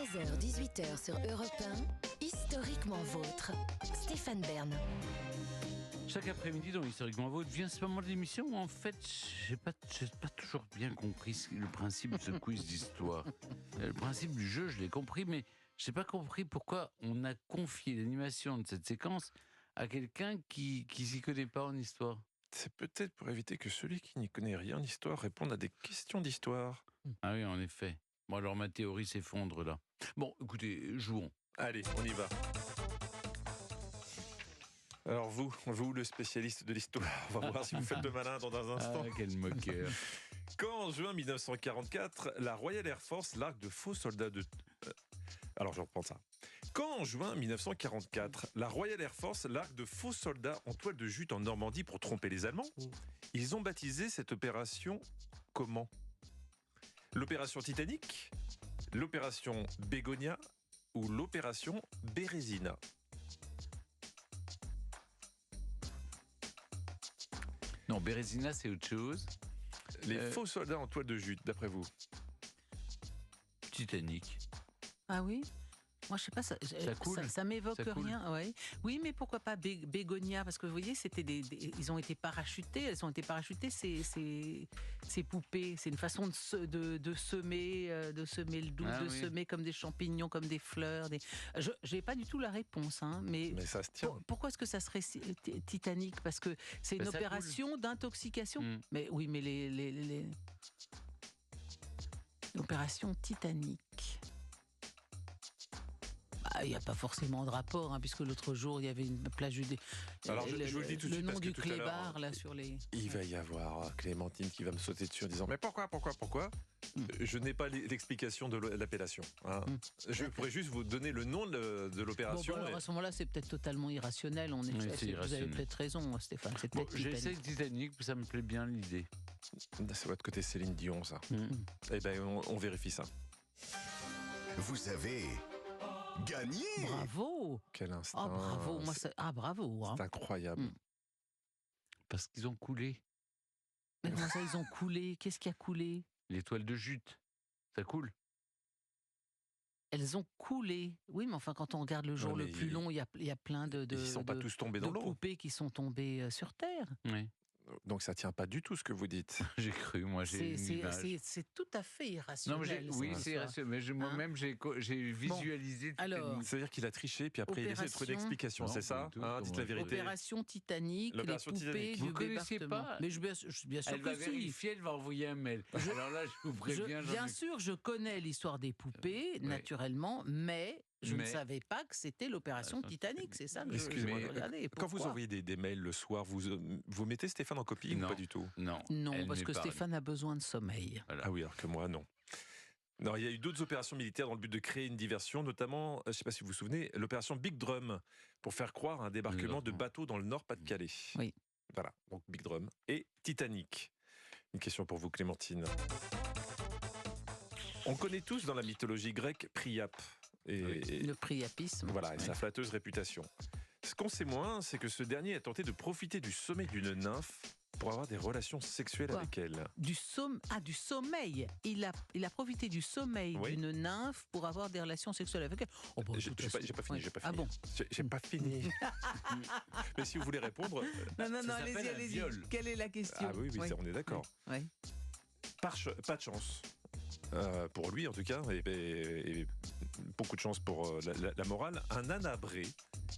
16h-18h sur Europe 1, Historiquement Vôtre. Stéphane Bern. Chaque après-midi dans Historiquement Vôtre vient ce moment de l'émission où en fait j'ai pas toujours bien compris le principe de ce quiz d'histoire. Le principe du jeu, je l'ai compris, mais j'ai pas compris pourquoi on a confié l'animation de cette séquence à quelqu'un qui s'y connaît pas en histoire. C'est peut-être pour éviter que celui qui n'y connaît rien en histoire réponde à des questions d'histoire. Ah oui, en effet. Bon alors ma théorie s'effondre là. Bon, écoutez, jouons. Allez, on y va. Alors vous le spécialiste de l'histoire, on va voir si vous faites le malin dans un instant. Ah, quel moqueur. Quand en juin 1944, la Royal Air Force largue de faux soldats de... Alors je reprends ça. Quand en juin 1944, la Royal Air Force largue de faux soldats en toile de jute en Normandie pour tromper les Allemands, ils ont baptisé cette opération comment ? L'opération Titanic, l'opération Bégonia ou l'opération Bérésina ? Non, Bérésina c'est autre chose. Les faux soldats en toile de jute, d'après vous ? Titanic. Ah oui ? Moi, je sais pas, ça coule. Ça m'évoque Ça coule. rien. Ouais. Oui, mais pourquoi pas Bégonia ? Parce que vous voyez, c'était ils ont été parachutés. Elles ont été parachutées, ces poupées. C'est une façon de semer le doute, semer comme des champignons, comme des fleurs. Je n'ai pas du tout la réponse, hein, mais ça se tient. Pourquoi est-ce que ça serait Titanic ? Parce que c'est une opération d'intoxication. Mais oui, mais l'opération Titanic. Il n'y a pas forcément de rapport, puisque l'autre jour, il y avait une plage du... Alors, je vous le dis tout de suite, nom parce que du tout à l'heure, clébard, là, sur les... Il va y avoir Clémentine qui va me sauter dessus en disant « Mais pourquoi ?» Je n'ai pas l'explication de l'appellation. Je pourrais juste vous donner le nom de l'opération. Alors, à ce moment-là, c'est peut-être totalement irrationnel. Vous avez peut-être raison, Stéphane. C'est peut-être j'essaie Titanic, ça me plaît bien l'idée. C'est votre côté Céline Dion, ça. Eh bien, on vérifie ça. Vous avez... gagné. Bravo. Quel instant. Bravo. Bravo. C'est incroyable. Parce qu'ils ont coulé. Mais comment ça, ils ont coulé ? Qu'est-ce qui a coulé ? Les toiles de jute. Ça coule. Elles ont coulé. Oui, mais enfin, quand on regarde le jour le plus long, il y a plein de ils ne sont pas tous tombés dans l'eau. Poupées qui sont tombées sur Terre. Oui. Donc ça tient pas du tout ce que vous dites. J'ai cru, moi j'ai une image. C'est tout à fait irrationnel. Oui, c'est irrationnel, mais moi-même j'ai visualisé. Alors, c'est-à-dire qu'il a triché, puis après il essaie de trouver une explication, c'est ça ? Dites la vérité. Opération Titanic, les poupées vous du connaissiez débarquement. pas ? Mais bien sûr elle va vérifier, elle va envoyer un mail. Alors là, je vous préviens. Bien sûr, je connais l'histoire des poupées, naturellement, mais... Je ne savais pas que c'était l'opération Titanic, c'est ça que Excusez-moi, regardais. Quand vous envoyez des mails le soir, vous mettez Stéphane en copie ou pas du tout ? Non, parce que Stéphane a besoin de sommeil. Voilà. Ah oui, alors que moi, non. Non, il y a eu d'autres opérations militaires dans le but de créer une diversion, notamment, je ne sais pas si vous vous souvenez, l'opération Big Drum, pour faire croire à un débarquement de bateaux dans le Nord-Pas-de-Calais. Oui. Voilà, donc Big Drum et Titanic. Une question pour vous, Clémentine. On connaît tous dans la mythologie grecque Priape. Le priapisme. Voilà, et sa flatteuse réputation. Ce qu'on sait moins, c'est que ce dernier a tenté de profiter du sommeil d'une nymphe pour avoir des relations sexuelles avec elle. Du sommeil. Il a profité du sommeil d'une nymphe pour avoir des relations sexuelles avec elle. J'ai pas fini. Ah bon ? J'ai pas fini. Mais si vous voulez répondre... Non, allez-y. Quelle est la question ? Ah oui, on est d'accord. Oui. Pas de chance. Pour lui en tout cas, et beaucoup de chance pour la morale, un âne abré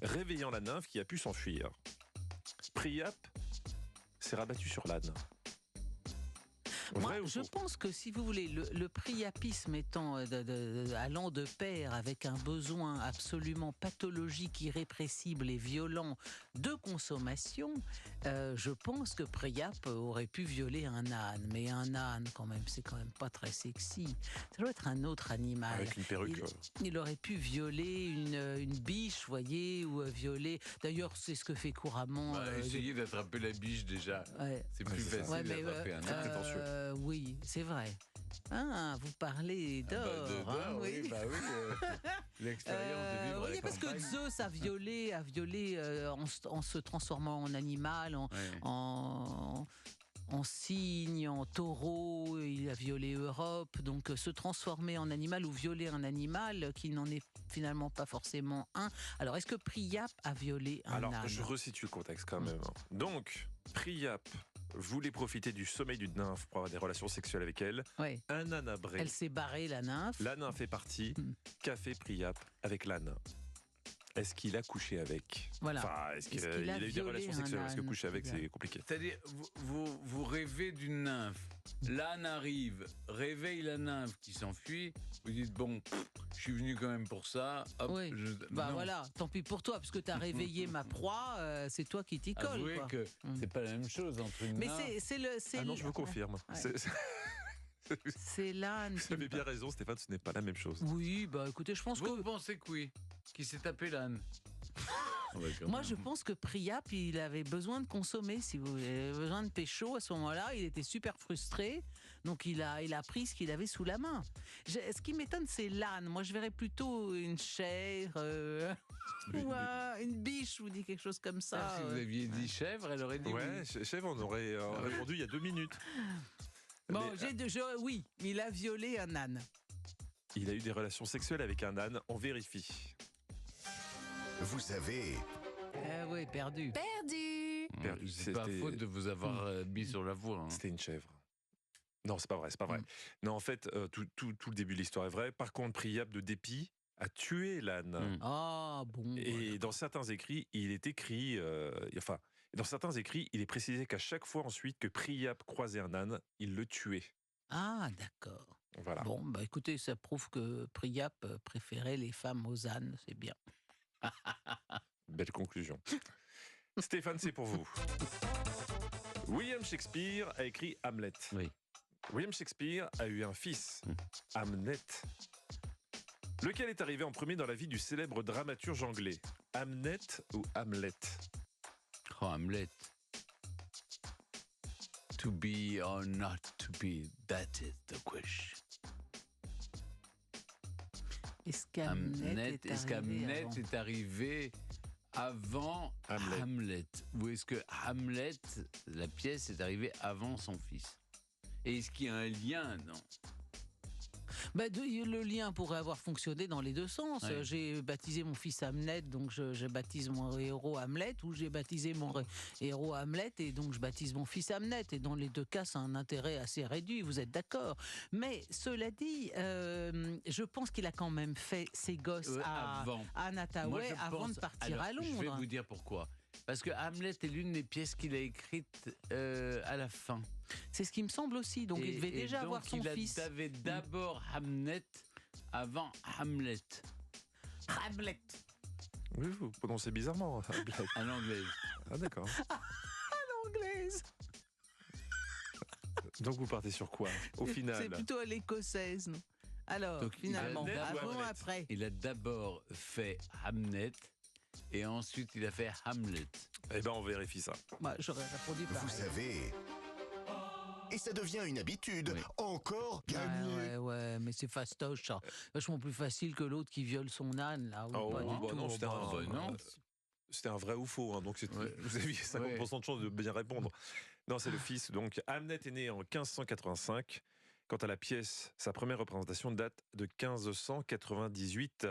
réveillant la nymphe qui a pu s'enfuir. Priape s'est rabattu sur l'âne. Moi, je pense que si vous voulez, le priapisme étant allant de pair avec un besoin absolument pathologique, irrépressible et violent de consommation, je pense que Priape aurait pu violer un âne. Mais un âne, quand même, c'est quand même pas très sexy. Ça doit être un autre animal. Avec une perruque. Il aurait pu violer une biche, vous voyez, ou violer... D'ailleurs, c'est ce que fait couramment... essayez d'attraper la biche déjà. Ouais. C'est plus facile d'attraper un âne. Oui, c'est vrai. Vous parlez d'or. Oui. L'expérience de vivre oui, parce que Zeus a violé en se transformant en animal, en cygne, en taureau, il a violé Europe, donc se transformer en animal ou violer un animal qui n'en est finalement pas forcément un. Alors, est-ce que Priap a violé un âne? Je resitue le contexte quand même. Donc, Priap voulait profiter du sommeil d'une nymphe pour avoir des relations sexuelles avec elle. Ouais. Un âne a bré. Elle s'est barrée, la nymphe. La nymphe est partie. Qu'a fait Priap avec l'âne? Est-ce qu'il a couché avec? Voilà. Enfin, est-ce qu'il Est-ce a, qu'il a eu des violé relations un sexuelles? Parce que âne, coucher avec, Priap? c'est compliqué. C'est-à-dire, vous rêvez d'une nymphe, l'âne arrive, réveille la nymphe qui s'enfuit, vous dites, bon, je suis venu quand même pour ça. Hop, Oui. Bah non. voilà, tant pis pour toi, puisque t'as réveillé ma proie, c'est toi qui t'y colle. Avouez Quoi. que c'est pas la même chose entre une Mais nymphe... Ah non, je vous confirme. Ouais. C'est l'âne. Vous avez bien raison, Stéphane, ce n'est pas la même chose. Oui, bah écoutez, je pense Vous que... pensez que oui, qui s'est tapé l'âne? Moi, je pense que Priap, il avait besoin de consommer, si vous voulez, besoin de pécho à ce moment-là. Il était super frustré, donc il a pris ce qu'il avait sous la main. Ce qui m'étonne, c'est l'âne. Moi, je verrais plutôt une chèvre, ou une biche, je vous dis quelque chose comme ça. Si vous aviez dit chèvre, elle aurait dit Ouais, oui. chef, on aurait répondu il y a 2 minutes. Bon, Mais, oui, il a violé un âne. il a eu des relations sexuelles avec un âne, on vérifie. Vous avez Oui, perdu. Perdu. Perdu. C'est pas C'était- faute de vous avoir mis sur la voie. Hein. C'était une chèvre. Non, c'est pas vrai, c'est pas vrai. Non, en fait, tout le début de l'histoire est vrai. Par contre, Priap de dépit a tué l'âne. Ah, bon. Et dans certains écrits, il est écrit, dans certains écrits, il est précisé qu'à chaque fois ensuite que Priap croisait un âne, il le tuait. Ah, d'accord. Voilà. Bon, bah écoutez, ça prouve que Priap préférait les femmes aux ânes, c'est bien. Belle conclusion. Stéphane, c'est pour vous. William Shakespeare a écrit Hamlet. Oui. William Shakespeare a eu un fils, Hamnet, lequel est arrivé en premier dans la vie du célèbre dramaturge anglais. Hamnet ou Hamlet? Oh, Hamlet. To be or not to be, that is the question. Est-ce qu'Hamlet est arrivé avant Hamlet? Ou est-ce que Hamlet, la pièce, est arrivée avant son fils? Et est-ce qu'il y a un lien? Non. Le lien pourrait avoir fonctionné dans les deux sens. Ouais. J'ai baptisé mon fils Hamlet, donc je baptise mon héros Hamlet, ou j'ai baptisé mon héros Hamlet, et donc je baptise mon fils Hamlet. Et dans les deux cas, c'est un intérêt assez réduit, vous êtes d'accord. Mais cela dit, je pense qu'il a quand même fait ses gosses à Nattaway avant de partir à Londres. Je vais vous dire pourquoi. Parce que Hamlet est l'une des pièces qu'il a écrites à la fin. C'est ce qui me semble aussi. Donc il devait déjà avoir son fils. Il avait d'abord Hamlet avant Hamlet. Hamlet. Oui, vous prononcez bizarrement. Hamlet. À l'anglaise. Ah d'accord. Anglaise. Donc vous partez sur quoi, au final? C'est plutôt à l'écossaise. Non. Alors, Donc, finalement, il a avant Hamlet. après. Il a d'abord fait Hamlet et ensuite il a fait Hamlet. Eh ben, on vérifie ça. Moi, j'aurais répondu pareil. Vous savez. Et ça devient une habitude. Encore gagné. Ouais, mais c'est fastoche, ça. Vachement plus facile que l'autre qui viole son âne, là. Ou pas du tout. non, c'était non. c'était un vrai ou faux, hein, donc vous aviez 50% de chance de bien répondre. Non, c'est le fils. Donc, Hamlet est né en 1585. Quant à la pièce, sa première représentation date de 1598.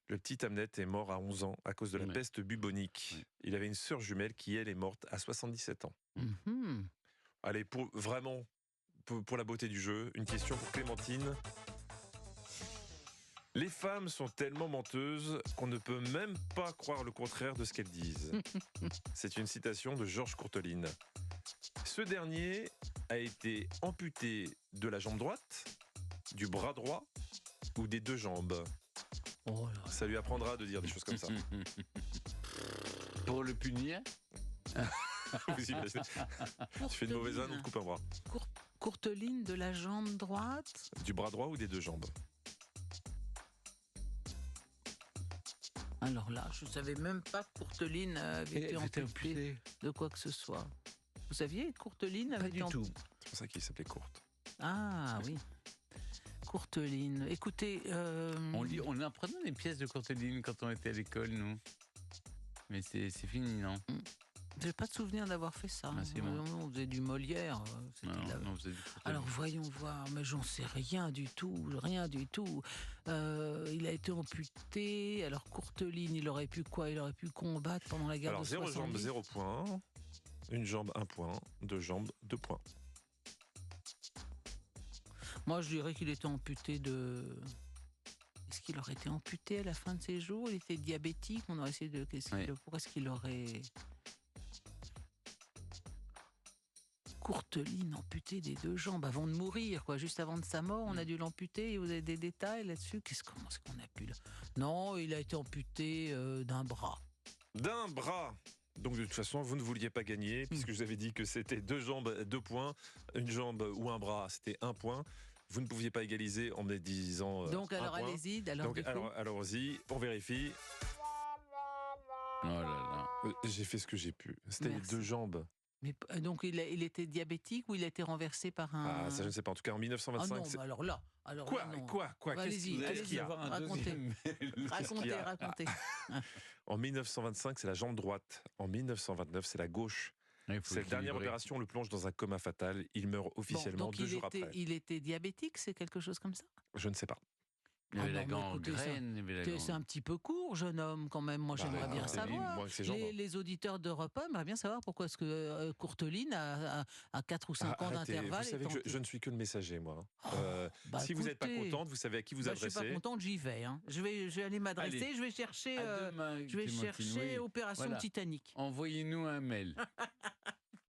Le petit Hamlet est mort à 11 ans à cause de la peste bubonique. Il avait une sœur jumelle qui, elle, est morte à 77 ans. Mhm. Allez, pour la beauté du jeu, une question pour Clémentine. Les femmes sont tellement menteuses qu'on ne peut même pas croire le contraire de ce qu'elles disent. C'est une citation de Georges Courteline. Ce dernier a été amputé de la jambe droite, du bras droit ou des deux jambes. Oh là. Ça lui apprendra de dire des choses comme ça. Pour le punir? Vous imaginez. Tu fais une mauvaise âne, on te coupe un bras. Courteline de la jambe droite. Du bras droit ou des deux jambes? Alors là, je ne savais même pas que Courteline avait été amputée de quoi que ce soit. Vous saviez, Courteline avait été amputée? C'est pour ça qu'il s'appelait Courte. Ah oui. Courteline. Écoutez, On apprenait les pièces de Courteline quand on était à l'école, nous. Mais c'est fini, non? J'ai pas de souvenir d'avoir fait ça. Ah, c'est bon. On faisait du Molière. Non, vous avez dit Alors voyons voir, mais j'en sais rien du tout, rien du tout. Il a été amputé. Alors Courteline, il aurait pu quoi? Il aurait pu combattre pendant la guerre Alors de 0 jambe, 70. 0 point. Une jambe, 1 point. 2 jambes, 2 points. Moi, je dirais qu'il était amputé de. Est-ce qu'il aurait été amputé à la fin de ses jours? Il était diabétique. On aurait essayé de. Pourquoi est-ce qu'il aurait. Courteline amputé des 2 jambes avant de mourir, quoi. Juste avant de sa mort, on a dû l'amputer. Et vous avez des détails là-dessus? Comment est-ce qu'on a pu Non, il a été amputé d'un bras. D'un bras. Donc de toute façon, vous ne vouliez pas gagner, puisque je vous avais dit que c'était 2 jambes, 2 points. Une jambe ou un bras, c'était 1 point. Vous ne pouviez pas égaliser en me disant. Donc alors allez-y. Donc allons-y, on vérifie. Oh là là. J'ai fait ce que j'ai pu. C'était les 2 jambes. Mais donc il était diabétique ou il a été renversé par un. Ah, ça je ne sais pas. En tout cas, en 1925. Ah non, mais alors là. Quoi non. Quoi Allez-y, Qu'est-ce qu'il y a Racontez. En 1925, c'est la jambe droite. En 1929, c'est la gauche. Cette dernière opération le plonge dans un coma fatal. Il meurt officiellement 2 jours après. Il était diabétique, c'est quelque chose comme ça? Je ne sais pas. Il y avait la gangrène. C'est un petit peu court, jeune homme, quand même. Moi, j'aimerais bien savoir. Les auditeurs d'Europe 1 aimeraient bien savoir pourquoi est-ce que Courteline a 4 ou 5 ans d'intervalle. Vous savez que je ne suis que le messager, moi. Si vous n'êtes pas contente, vous savez à qui vous adressez. Je ne suis pas contente, j'y vais. Je vais aller m'adresser, je vais chercher, Opération Titanic. Envoyez-nous un mail.